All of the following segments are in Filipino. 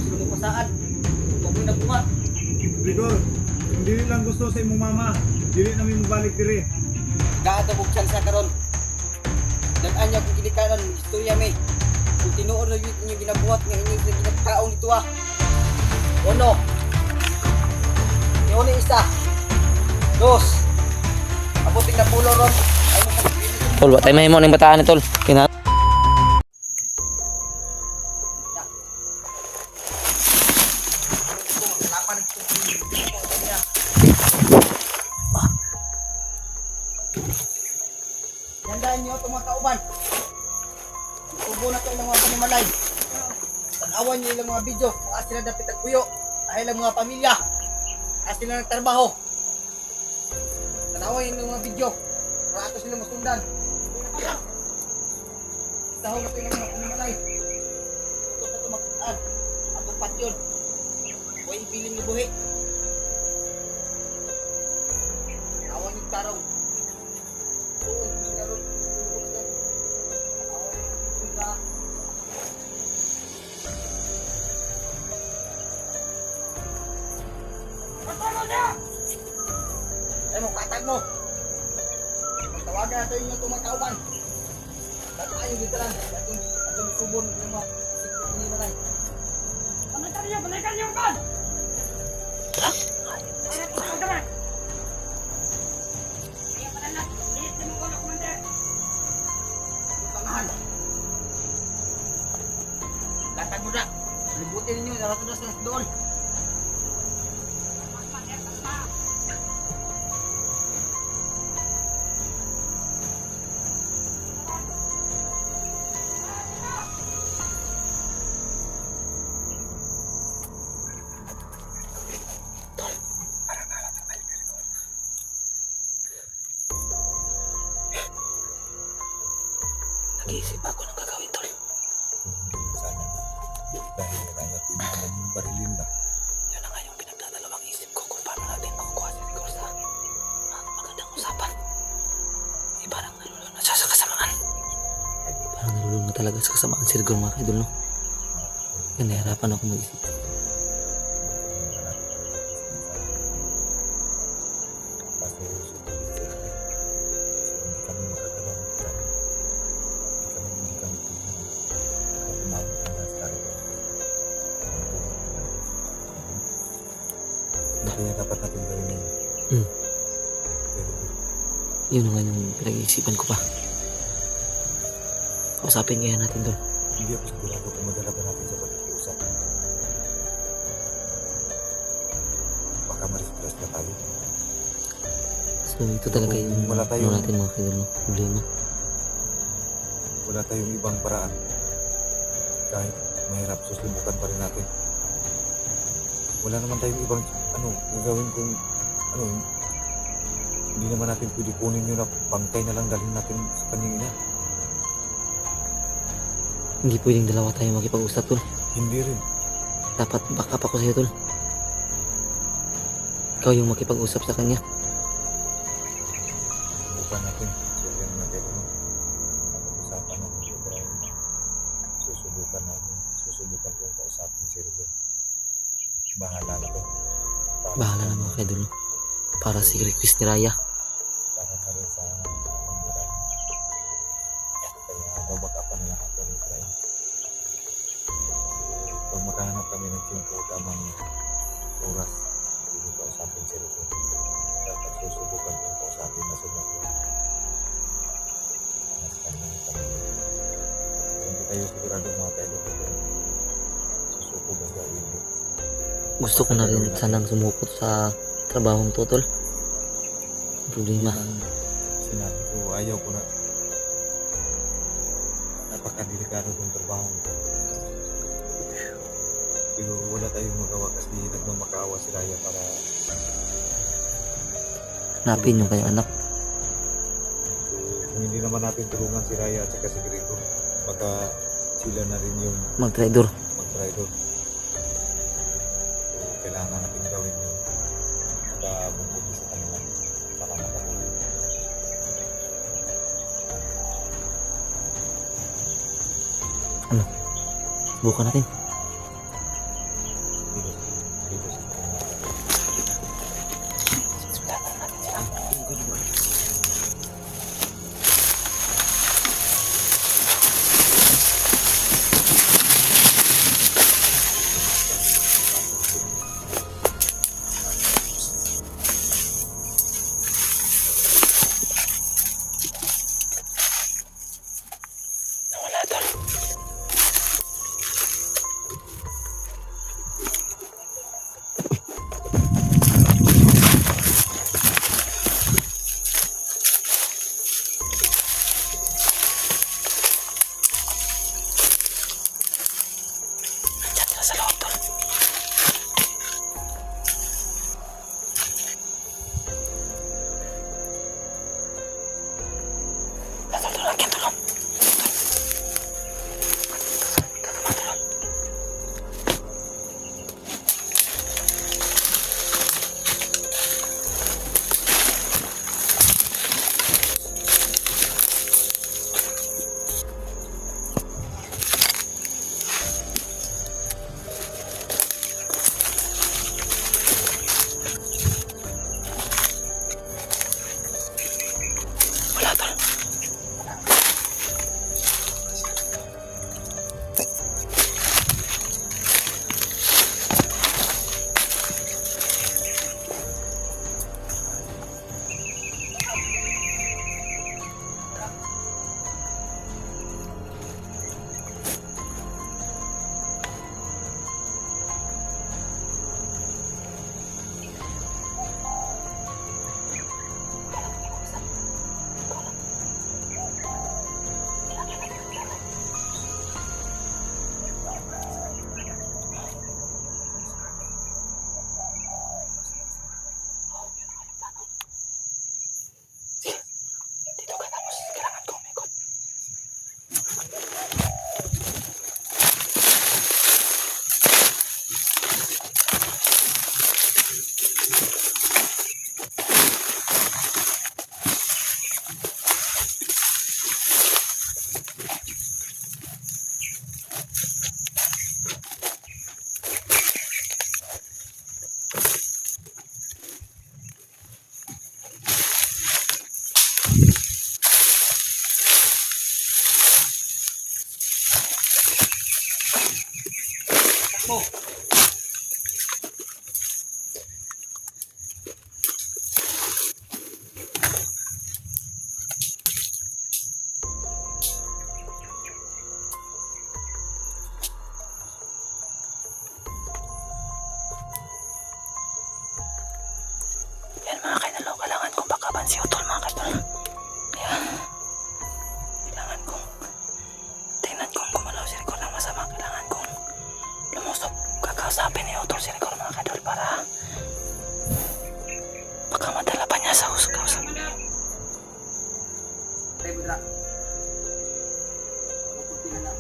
sila mo pasaan. Huwag mo nabuhat. Rigor, kung dili lang gusto sa imong mama, dili namin mabalik diri. Gaadabog siya sa karon. Dagan niya kung ginikanan, istorya may. Kung tinuod na yun inyong ginabuhat nga inyong ginagkaong dito ah. Uno. Yung isa. Dos. Abuting na pulo ron. Ay mo sa Tol, wa tayo mahimo ning bataan ni tol. Kina lapan ng niya. Tandaan niyo itong mga kauban. Tubo na ito ilang mga panimalay. Tanawan niyo ilang mga video. Kung sila dapat nagpuyo. Dahil ang mga pamilya. Kaya sila nagtrabaho. Tanawan niyo ilang mga video. Para ato sila masundan. Isahaw na ito ilang mga panimalay. Ito na ito makitaan. Atong patyon. Huwag ipiling ni buhi. Tanawan niyo tarong. Tuon niyo na ron. Ay mo, katag mo. Tawagan natin yung tumatauban. Tayo dito lang. Atong subon ng mga sikot ni Manay. Balikan niyo kan. Ay, pagkaman. Ay, panala. Dito mo ko na komandante. Tangahan. Latag mo na. Libutin ninyo, naratunas na doon. nag-iisip ako ng gagawin tol. Sana dahil kaya tinignan yung barilin ba? Yun na nga yung pinagdadalawang isip ko kung paano natin makukuha si Rigor sa magandang usapan. Parang nalulung na siya sa kasamaan. Parang nalulung na talaga sa kasamaan si Rigor mga kaidol, no? Kaya nahihirapan ako mag-isip. Kaya dapat natin gawin yun. Yun nga yung pinag-iisipan ko pa. Kausapin kaya natin doon. Hindi ako sigurado kung madala ba natin sa pag-iusap. Baka ma-stress na tayo. So ito talaga yung Wala tayong- ano natin mga kaidol, no? Problema. Wala tayong ibang paraan. Kahit mahirap, susubukan pa rin natin. Wala naman tayong ibang gagawin kung hindi naman natin pwede kunin yun na bangkay na lang dalhin natin sa kanina. Hindi pwedeng dalawa tayo makipag-usap tol. Hindi rin. Dapat backup ako sa'yo tol. Ikaw yung makipag-usap sa kanya. Subukan natin. Subukan natin. Pag-usapan natin si Brian. Susubukan natin. Susubukan kong kausapin si Ruben. Bahala na to. Bahala na mga kaidol, no? Para si Chris ni Raya. Para na rin sa pangmuran. Kaya babakapan na lang ako ni Brian. Pag makahanap kami ng 5 tamang oras, hindi ko kausapin si Ruben. Dapat susubukan kong kausapin na sila. Mas kanyang pamilya. Hindi tayo sigurado mga kaibigan. Susuko ba siya o hindi? Gusto ko na rin sanang sumukot sa trabahong to tol. Problema. Ang sinabi ko, ayaw ko na. Napakadelikado ng trabaho ko. Pero wala tayong magawa kasi nagmamakaawa si Raya para Hanapin yung kanyang anak. kung hindi naman natin tulungan si Raya at saka si Gregor, baka sila na rin yung Mag-traidor. mag-driver. So, kailangan natin gawin yun para bumuti sa kanila para makatulong. Bukan natin. mo. Yan mga kaidol, kailangan kong pakaban si Utol mga kaidol. Yan. Kailangan kong tingnan kung gumalaw si Rigor ng masama. Kailangan kong lumusok. Kakausapin ni Utol si Rigor mga kaidol para baka madala pa niya sa kausap. Tayo budra. Maputi na lang.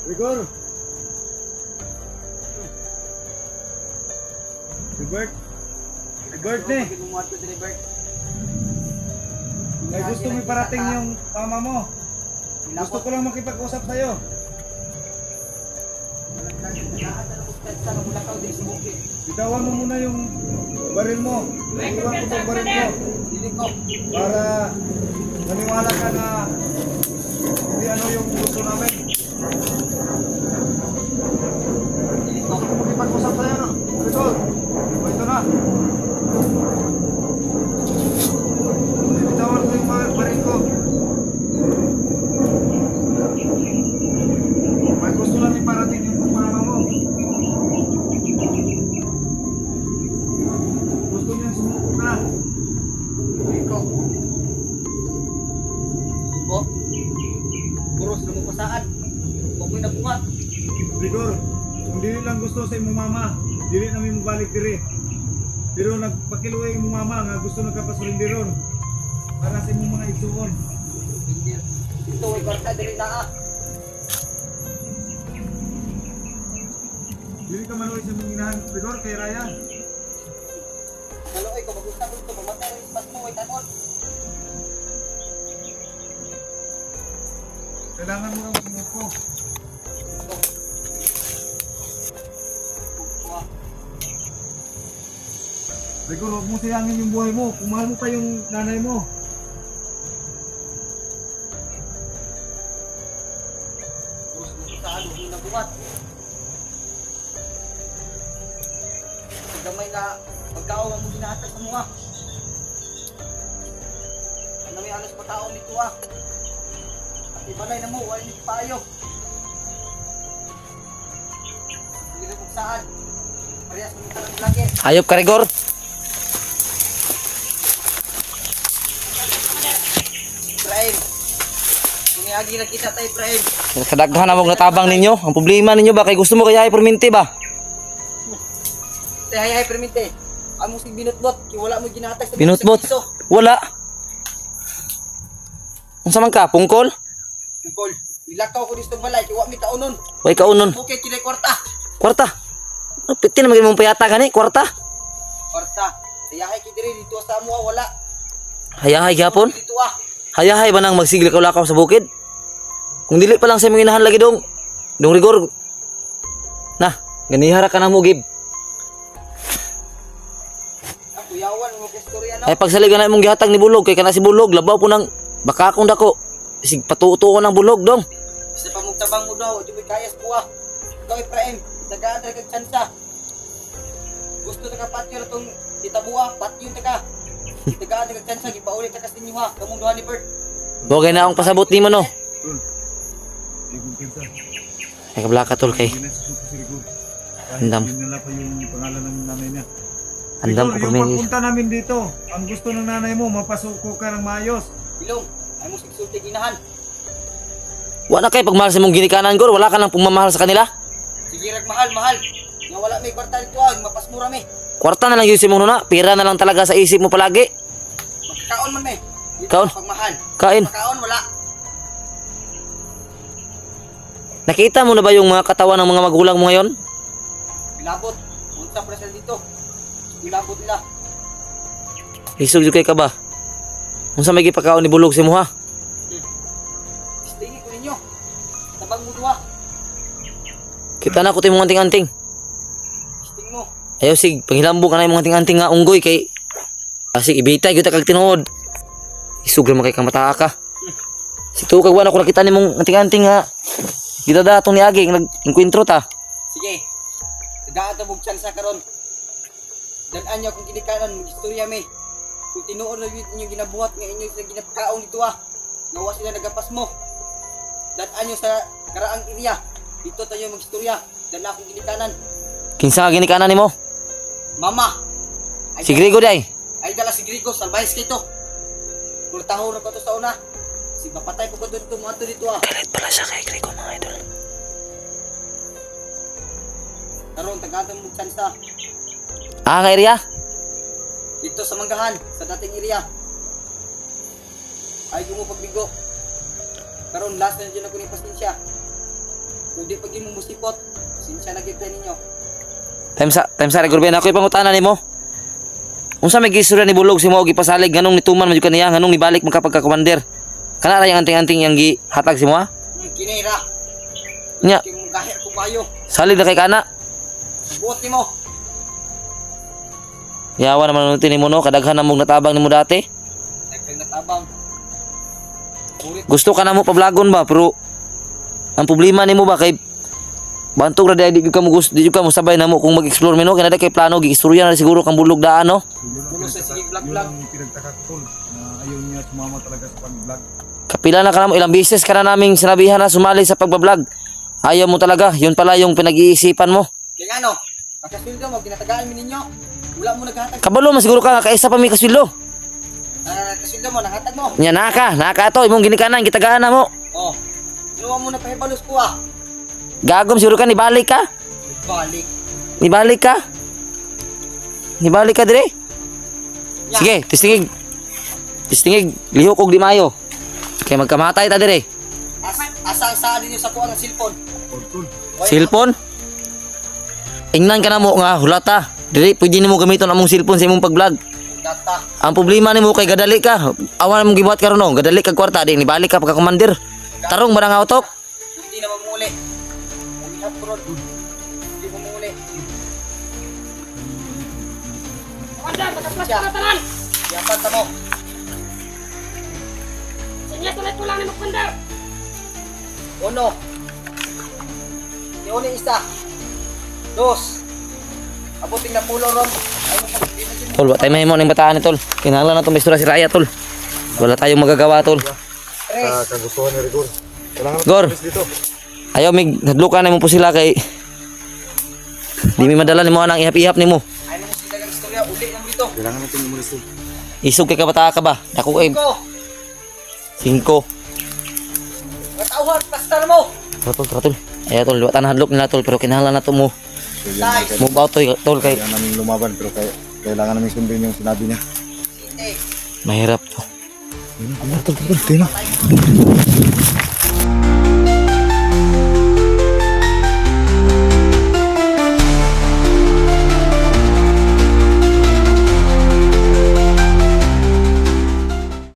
Rigor! Robert! Robert ne! Magigumuhat ko si Robert. May gusto mo iparating yung mama mo. Gusto ko lang makipag-usap sa'yo. Bitawan mo muna yung baril mo. Iwan ko yung baril mo. Dili ko. Para maniwala ka na hindi ano yung gusto namin. Gusto ko makipag-usap sa'yo, no? Rigor! O ito na. Bitawan ko yung baril ko. May gusto lang iparating yung mama mo. Gusto niya sumuko ka. Dili ko. Bo. Puros na mo pasaan. Huwag mo'y nabungat. Rigor, kung dili lang gusto sa imong mama, dili namin mabalik diri. Pero nagpakiluoy imong mama nga gusto nagkapasurindiron para sa imong mga igsuon. Hindi. Ito ay kwarta dili naa. Dili ka manuoy sa imong inahan, Rigor, kay Raya. Naloy ko magusta ko ito. Mamatay rin ispas mo ay tanon. Kailangan mo lang sumuko. Rigor, huwag mo sayangin yung buhay mo. Kung mahal mo pa yung nanay mo. Puros na pasaan. Huwag mo'y nabungat. Gamay na pagkaon ang mo ginahatag sa mga. Ano may alas pagkaon dito ah. At ibalay na mo, wala nito payo. Hindi na kung saan. Parehas mo talang lagi. Hayop ka Rigor. Ibrahim. Kung iagi na kita tayo Ibrahim. Kadaghan na mong natabang ninyo. Ang problema ninyo ba kay gusto mo kaya perminti ba? Tay hay permite. Amo si binutbot, kay wala mo ginatag sa Binutbot? piso. Wala. Unsa man ka? Pungkol? Tungkol, ilakaw ko dito balay, kay wa mi kaunon. Way kaunon. Okay, kinay kwarta. Kwarta. Piti na maging mong payata gani, kwarta. Kwarta. Sayahay ki diri dito sa amo wala. Hayahay gapon. Dito ah. Hayahay ba nang magsigil ka lakaw sa bukid? Kung dili pa lang sa imong inahan lagi dong. Dong Rigor. Nah, ganihara ka na mo gib. Ako yawan mo istorya na. Ay pagsaligan na imong gihatag ni Bulog kay kana si Bulog labaw po nang baka akong dako. Isig patuto ko ng Bulog dong. Sa pamugtabang mo daw, di mo kayas buwa. Ikaw Ibrahim, tagaan ra kag tsansa. Gusto na ka patyo na tong itabuha, patyo ta ka. Tagaan ra kag tsansa, gipauli ta ka sa inyo ha. Kamong duha ni Bert. Wagay na akong pasabot nimo no. Rigor kinsa. Ay kablaka tol kay. Hindi na susuko si Rigor. Andam. Hindi nila pa yung pangalan ng nanay niya. Andam ko Rigor, yung permi. pagpunta namin dito, ang gusto ng nanay mo, mapasuko ka ng maayos. Bilong, ay mo sigsulti ginahan. Wala kay pagmahal sa imong ginikanan Gor, wala ka nang pumamahal sa kanila. Sige rag mahal. Nga wala may kwarta dito ah, mapasmura mi. Kwarta na lang yun si mong nuna, pira na lang talaga sa isip mo palagi. Magkakaon man mi. Dito Kaon? pagmahal. Kain. Magkakaon wala. Nakita mo na ba yung mga katawan ng mga magulang mo ngayon? Bilabot. Unsa pa sila dito. Bilabot nila. Isog jud kay ka ba? Unsa may gipakaon ni Bulog si mo ha? Istingi ko ninyo. Tabang mo duha. Kita na ko tayo mga anting-anting. Isting mo. Ayaw sig, panghilambo ka na yung mga anting-anting nga unggoy kay... Asig, ibitay, kita kag tinuod. Isugre mo kay kamata ka. Si Tukag wala ko nakita ni mong anting-anting nga. Kita datong ni Agi, nag-inkwentro ta. Sige. Tagaan ta mong tsansa karon. Dalaan niyo kung ginikanan, mag-istorya mi. Kung tinuod na inyo ginabuhat nga inyo sa ginapkaon dito Nawa sila nagapas mo. Dalaan niyo sa karaang area. Dito tayo mag-istorya. Dala akong ginikanan. Kinsa nga ginikanan nimo? Mama. Si Grigo day. Ay dala si Grigo, salbayas kito. Kung taho na ko to sa una. Si papatay ko doon tumato dito Galit pala siya kay Grigo mga idol. Karon tagaan mong tsansa. Ah, nga area? Dito sa Manggahan, sa dating area. Ay mo pagbigo. Karon last na dyan ako ni pasensya. Kung di pag mo musipot, pasensya na kita ninyo. Time sa Gurben ako ipangutana nimo. Unsa may gisura ni Bulog si mo gipasalig nganong nituman man jud kaniya nganong nibalik man kapag ka commander. Kana ra yang anting-anting yang gihatag si mo ha? Kinira. Nya, Kung gahir ko bayo. salig na kay kana. Buot nimo. Yawa naman nuti nimo no kadaghan na mong natabang nimo dati. Nagkang natabang. Burit Gusto ka na mo pablagon ba pero ang problema nimo ba kay bantog ra di ka mo gusto di ka mo sabay na mo kung mag-explore mi no kay kay plano gi-istorya na siguro kang Bulog daan no. Pulo sa sige vlog. Yung pinagtaka ko tol, na ayaw niya sumama talaga sa pag-vlog. Kapila na ka na mo ilang beses ka na naming sinabihan na sumali sa pagbablog. Ayaw mo talaga, yun pala yung pinag-iisipan mo. Kaya nga no, pagkasuldo mo, ginatagaan mo ninyo. Wala mo naghatag. Kabalo man siguro ka nga kaisa pa mi kaswilo. Kasuldo mo, naghatag mo. Nya naka to imong ginikanan gitagaan na mo. Oh. Inuwa mo na pahibalos ko Gagom siguro ka nibalik ka? Balik. Nibalik ka dire. Ya. Sige, tistingig lihok og di mayo. Kay magkamatay ta dire. Asa ang saan ninyo sa kuha ng cellphone? Tol, Cellphone? Ingnan ka na mo nga hulata. Dire pwede nimo gamiton among cellphone sa imong pag-vlog. Data. Ang problema nimo kay gadali ka. Awan mong gibuhat karon no, gadali kag kwarta di nibalik ka pagka commander. Tarong ba nga utok? Hindi na mamuli. Umihap ko ron. Hindi mamuli. Commander, nakaplas ka na tanan! Yapan ta mo. Sige, tuloy ko lang ni Commander! Uno. Yung isa. Dos. Abuting na pulo ron. Ay mo pag-ibig. Tol, wa tayo mahimo ning bataan ni tol. Kinahanglan na itong istorya si Raya tol. Wala tayong magagawa tol. Tres. kagustuhan ni Rigor. Kailangan Gor. natin dito. Ayaw mig hadlukan na mo po sila kay di mi madala nimo anang ihap-ihap nimo. Ay mo sila ng istorya. Uli lang dito. Kailangan natin umulis dito. Isog kay kabata ka ba? Dako kay Ko. 5. Matawag. Pastar mo. Tol. Ay tol, wa tan hadlok nila tol pero kinahanglan na to mo. Nice. Move out tol kay Kailangan namin lumaban pero kailangan namin sundin yung sinabi niya. Hindi. mahirap to. Tol.